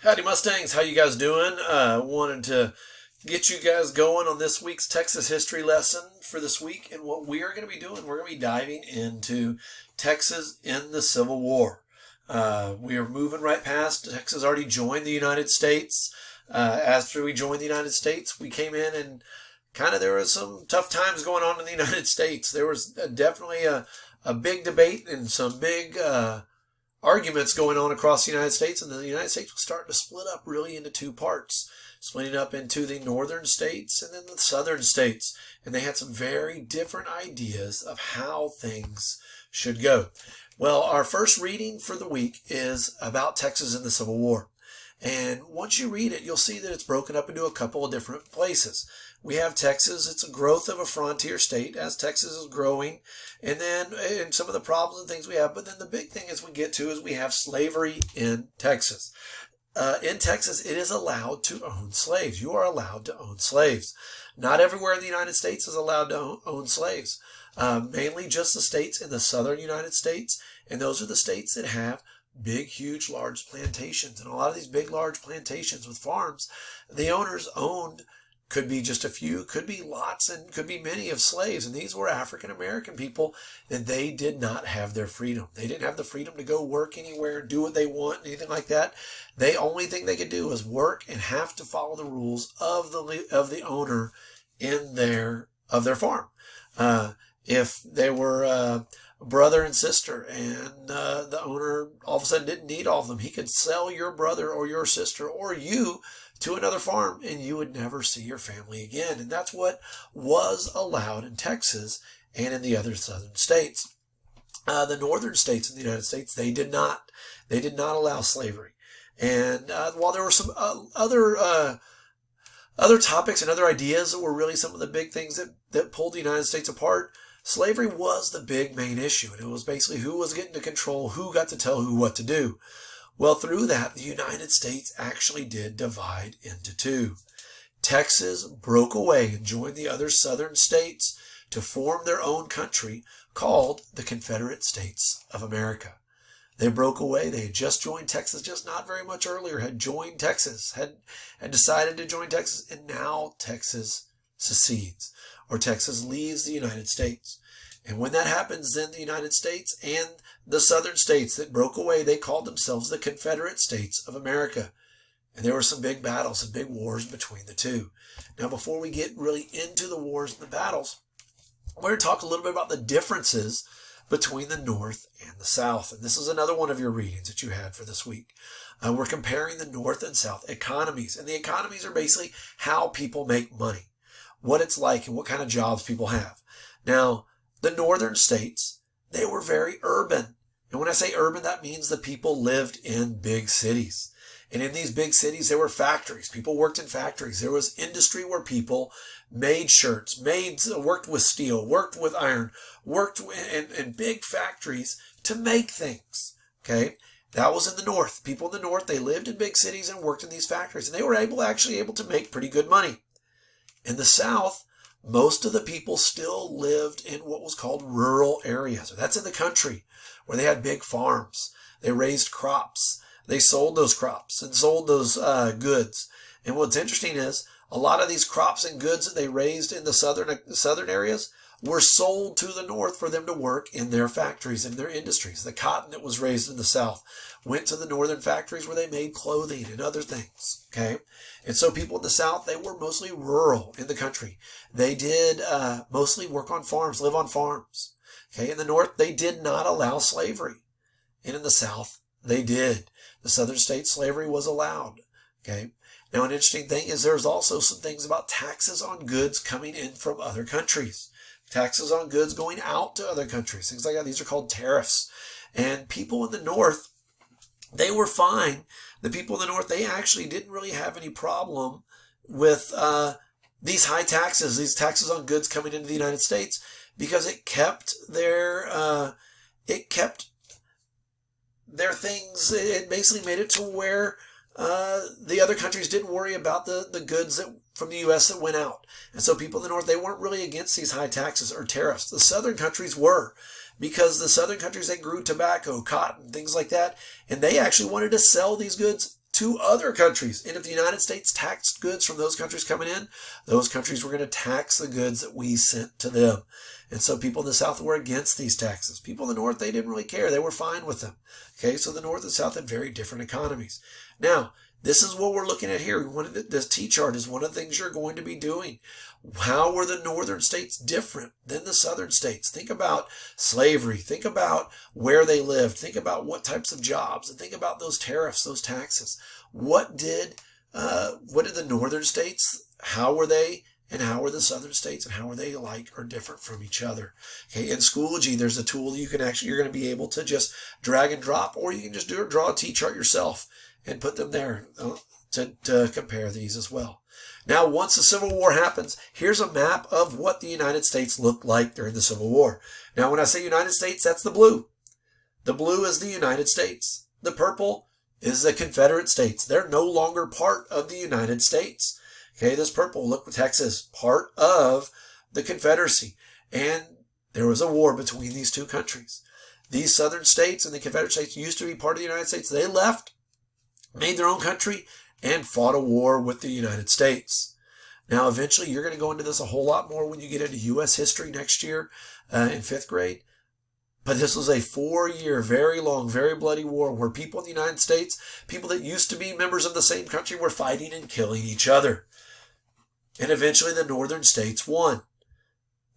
Howdy Mustangs, how you guys doing? Wanted to get you guys going on this week's Texas history lesson for this week. And what we are going to be doing, we're going to be diving into Texas in the Civil War. We are moving right past. Texas already joined the United States. After we joined the United States, we came in and there was some tough times going on in the United States. There was definitely a big debate and some big arguments going on across the United States, and the United States was starting to split up really into two parts, splitting up into the northern states and then the southern states. And they had some very different ideas of how things should go. Well, our first reading for the week is about Texas in the Civil War. And once you read it, you'll see that it's broken up into a couple of different places. We have Texas. It's a growth of a frontier state as Texas is growing. And then and some of the problems and things we have. But then the big thing is we have slavery in Texas. In Texas, it is allowed to own slaves. You are allowed to own slaves. Not everywhere in the United States is allowed to own slaves. Mainly just the states in the southern United States. And those are the states that have big, huge, large plantations. And a lot of these big, large plantations with farms, the owners owned, could be just a few, could be lots, and could be many of slaves. And these were African American people, and they did not have their freedom. They didn't have the freedom to go work anywhere and do what they want, anything like that. The only thing they could do was work and have to follow the rules of the owner of their farm. If they were brother and sister, and the owner all of a sudden didn't need all of them, he could sell your brother or your sister or you to another farm, and you would never see your family again. And that's what was allowed in Texas and in the other southern states. The northern states in the United States, they did not allow slavery. And while there were some other topics and other ideas that were really some of the big things that pulled the United States apart, slavery was the big main issue. And it was basically who was getting to control, who got to tell who what to do. Well, through that, the United States actually did divide into two. Texas broke away and joined the other southern states to form their own country called the Confederate States of America. They broke away. They had just joined Texas just not very much earlier, had joined Texas, had decided to join Texas, and now Texas secedes, or Texas leaves the United States. And when that happens, then the United States and the southern states that broke away, they called themselves the Confederate States of America. And there were some big battles and big wars between the two. Now, before we get really into the wars and the battles, we're going to talk a little bit about the differences between the North and the South. And this is another one of your readings that you had for this week. We're comparing the North and South economies. And the economies are basically how people make money, what it's like, and what kind of jobs people have. Now, the northern states, they were very urban. And when I say urban, that means the people lived in big cities. And in these big cities, there were factories. People worked in factories. There was industry where people made shirts, worked with steel, worked with iron, worked in big factories to make things. Okay? That was in the North. People in the North, they lived in big cities and worked in these factories. And they were able to make pretty good money. In the South, most of the people still lived in what was called rural areas. That's in the country where they had big farms. They raised crops. They sold those crops and sold those goods. And what's interesting is a lot of these crops and goods that they raised in the southern areas were sold to the North for them to work in their factories and their industries. The cotton that was raised in the South went to the northern factories where they made clothing and other things. Okay. And so people in the South, they were mostly rural in the country. They did mostly work on farms, live on farms. Okay. In the North, they did not allow slavery. And in the South, they did. The southern states, slavery was allowed. Okay. Now, an interesting thing is there's also some things about taxes on goods coming in from other countries. Taxes on goods going out to other countries. Things like that. These are called tariffs. And people in the North, they were fine. The people in the North, they actually didn't really have any problem with these high taxes, these taxes on goods coming into the United States, because it kept their things. It basically made it to where the other countries didn't worry about the goods from the U.S. that went out. And so people in the North, they weren't really against these high taxes or tariffs. The southern countries were, because the southern countries, they grew tobacco, cotton, things like that. And they actually wanted to sell these goods to other countries. And if the United States taxed goods from those countries coming in, those countries were going to tax the goods that we sent to them. And so people in the South were against these taxes. People in the North, they didn't really care. They were fine with them. Okay, so the North and South had very different economies. Now, this is what we're looking at here. This T-chart is one of the things you're going to be doing. How were the northern states different than the southern states? Think about slavery. Think about where they lived. Think about what types of jobs. And think about those tariffs, those taxes. What did the northern states, how were they? And how are the southern states, and how are they alike or different from each other? Okay, in Schoology, there's a tool you're going to be able to just drag and drop, or you can just draw a T-chart yourself and put them there to compare these as well. Now, once the Civil War happens, here's a map of what the United States looked like during the Civil War. Now, when I say United States, that's the blue. The blue is the United States. The purple is the Confederate States. They're no longer part of the United States. Okay, this purple, look, Texas, part of the Confederacy. And there was a war between these two countries. These southern states and the Confederate States used to be part of the United States. They left, made their own country, and fought a war with the United States. Now, eventually, you're going to go into this a whole lot more when you get into U.S. history next year in 5th grade. But this was a 4-year, very long, very bloody war where people in the United States, people that used to be members of the same country, were fighting and killing each other. And eventually the northern states won.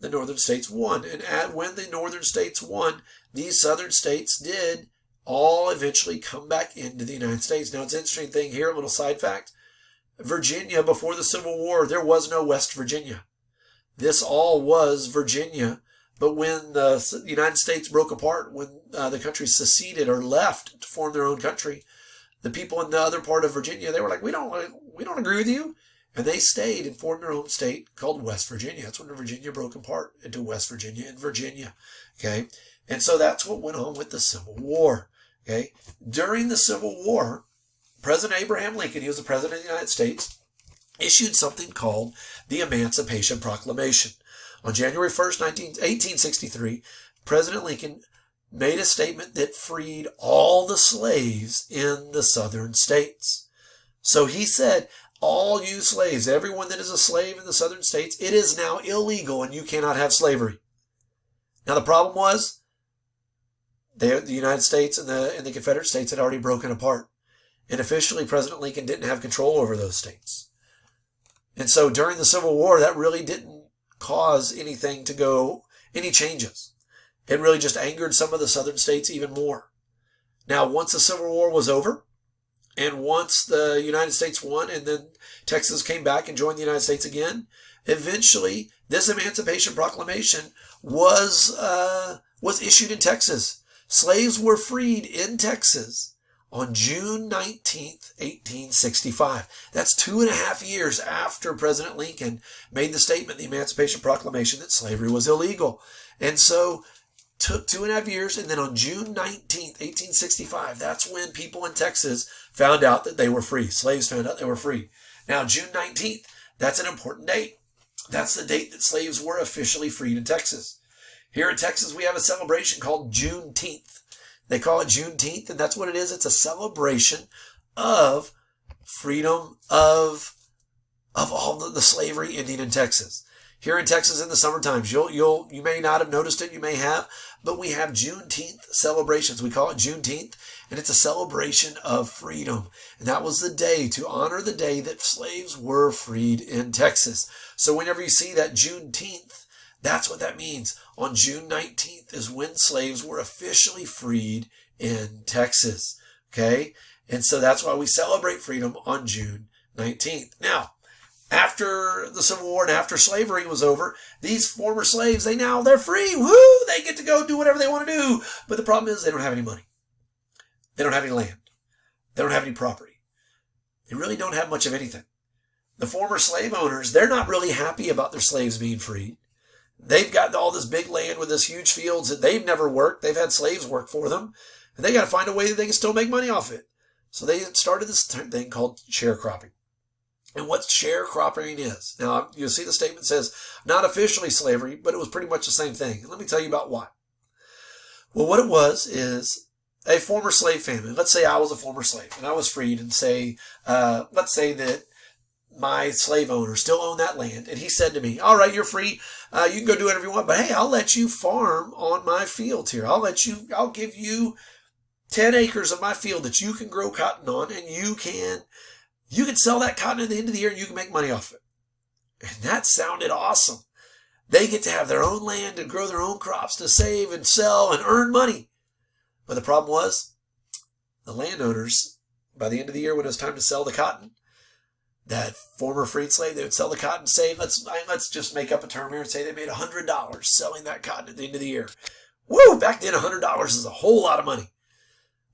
The northern states won. And when the northern states won, these southern states did all eventually come back into the United States. Now, it's an interesting thing here, a little side fact. Virginia, before the Civil War, there was no West Virginia. This all was Virginia. But when the United States broke apart, when the country seceded or left to form their own country, the people in the other part of Virginia, they were like, we don't agree with you. And they stayed and formed their own state called West Virginia. That's when Virginia broke apart into West Virginia and Virginia. Okay. And so that's what went on with the Civil War. Okay. During the Civil War, President Abraham Lincoln, he was the president of the United States, issued something called the Emancipation Proclamation. On January 1st, 1863, President Lincoln made a statement that freed all the slaves in the southern states. So he said, all you slaves, everyone that is a slave in the southern states, it is now illegal and you cannot have slavery. Now, the problem was the United States and the Confederate States had already broken apart. And officially, President Lincoln didn't have control over those states. And so during the Civil War, that really didn't cause anything to go, any changes. It really just angered some of the southern states even more. Now, once the Civil War was over, and once the United States won and then Texas came back and joined the United States again, eventually this Emancipation Proclamation was issued in Texas. Slaves were freed in Texas on June 19th, 1865. That's 2.5 years after President Lincoln made the statement, the Emancipation Proclamation, that slavery was illegal. And so took 2.5 years, and then on June 19th, 1865, that's when people in Texas found out that they were free. Slaves found out they were free. Now, June 19th, that's an important date. That's the date that slaves were officially freed in Texas. Here in Texas, we have a celebration called Juneteenth. They call it Juneteenth, and that's what it is. It's a celebration of freedom of all the slavery ending in Texas. Here in Texas in the summer times, you may not have noticed it, you may have, but we have Juneteenth celebrations. We call it Juneteenth, and it's a celebration of freedom. And that was the day to honor the day that slaves were freed in Texas. So whenever you see that Juneteenth, that's what that means. On June 19th is when slaves were officially freed in Texas. Okay? And so that's why we celebrate freedom on June 19th. Now, after the Civil War and after slavery was over, these former slaves, they're free. Woo! They get to go do whatever they want to do. But the problem is they don't have any money. They don't have any land. They don't have any property. They really don't have much of anything. The former slave owners, they're not really happy about their slaves being freed. They've got all this big land with this huge fields that they've never worked. They've had slaves work for them. And they got to find a way that they can still make money off it. So they started this thing called sharecropping. And what sharecropping is. Now, you'll see the statement says, not officially slavery, but it was pretty much the same thing. And let me tell you about why. Well, what it was is a former slave family. Let's say I was a former slave and I was freed, and say, let's say that my slave owner still owned that land, and he said to me, all right, you're free. You can go do whatever you want, but hey, I'll let you farm on my field here. I'll give you 10 acres of my field that you can grow cotton on, and you can sell that cotton at the end of the year and you can make money off it. And that sounded awesome. They get to have their own land and grow their own crops to save and sell and earn money. But the problem was, the landowners, by the end of the year when it was time to sell the cotton, that former freed slave, they would sell the cotton, say, let's just make up a term here and say they made $100 selling that cotton at the end of the year. Woo! Back then, $100 is a whole lot of money.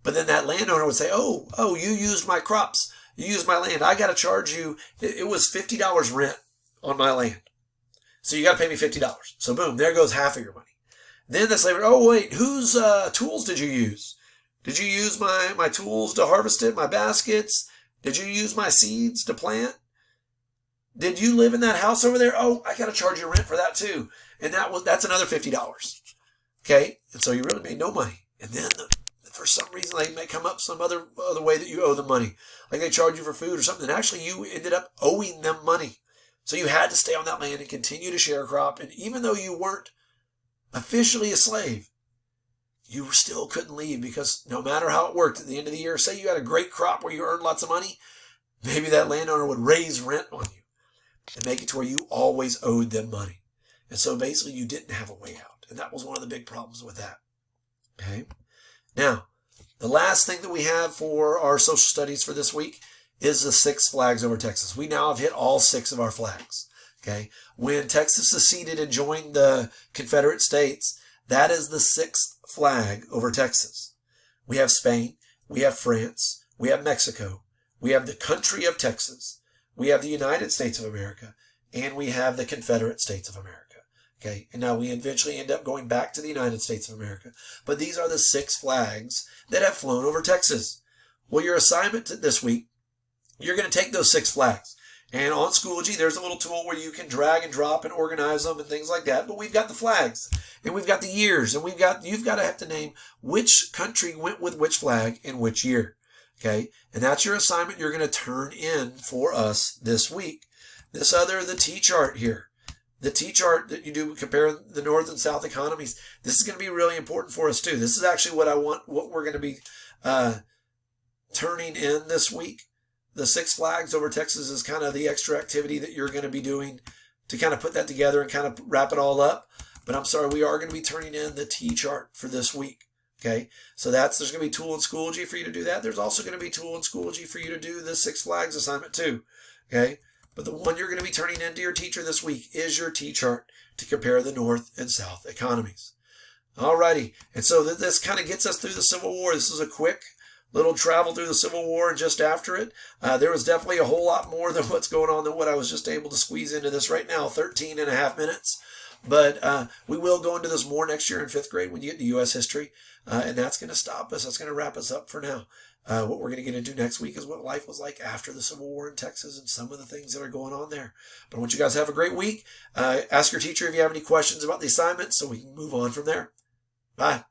But then that landowner would say, oh, you used my crops. You used my land. I got to charge you. It was $50 rent on my land. So you got to pay me $50. So boom, there goes half of your money. Then the slave, oh wait, whose tools did you use? Did you use my tools to harvest it, my baskets? Did you use my seeds to plant? Did you live in that house over there? Oh, I got to charge you rent for that too. And that's another $50. Okay? And so you really made no money. And then for some reason, they may come up some other way that you owe them money. Like they charge you for food or something. And actually, you ended up owing them money. So you had to stay on that land and continue to sharecrop. And even though you weren't officially a slave, you still couldn't leave, because no matter how it worked at the end of the year, say you had a great crop where you earned lots of money, maybe that landowner would raise rent on you and make it to where you always owed them money. And so basically you didn't have a way out. And that was one of the big problems with that. Okay. Now, the last thing that we have for our social studies for this week is the 6 flags over Texas. We now have hit all 6 of our flags. Okay. When Texas seceded and joined the Confederate States, that is the 6th flag over Texas. We have Spain, we have France, we have Mexico, we have the country of Texas, we have the United States of America, and we have the Confederate States of America. Okay, and now we eventually end up going back to the United States of America. But these are the 6 flags that have flown over Texas. Well, your assignment this week, you're going to take those 6 flags. And on Schoology, there's a little tool where you can drag and drop and organize them and things like that. But we've got the flags, and we've got the years, and you've got to have to name which country went with which flag in which year. Okay, and that's your assignment you're going to turn in for us this week. The T-chart here. The T-chart that you do compare the North and South economies. This is going to be really important for us too. This is actually what we're going to be turning in this week. The 6 flags over Texas is kind of the extra activity that you're going to be doing to kind of put that together and kind of wrap it all up. But I'm sorry, we are going to be turning in the T-chart for this week. Okay, so there's going to be Tool and Schoology for you to do that. There's also going to be Tool and Schoology for you to do the 6 flags assignment too. Okay, but the one you're going to be turning into your teacher this week is your T-chart to compare the North and South economies. Alrighty, and so this kind of gets us through the Civil War. This is a quick little travel through the Civil War and just after it. There was definitely a whole lot more than what's going on than what I was just able to squeeze into this right now, 13 and a half minutes. But we will go into this more next year in 5th grade when you get to U.S. history, and that's going to stop us. That's going to wrap us up for now. What we're going to get into next week is what life was like after the Civil War in Texas and some of the things that are going on there. But I want you guys to have a great week. Ask your teacher if you have any questions about the assignment so we can move on from there. Bye.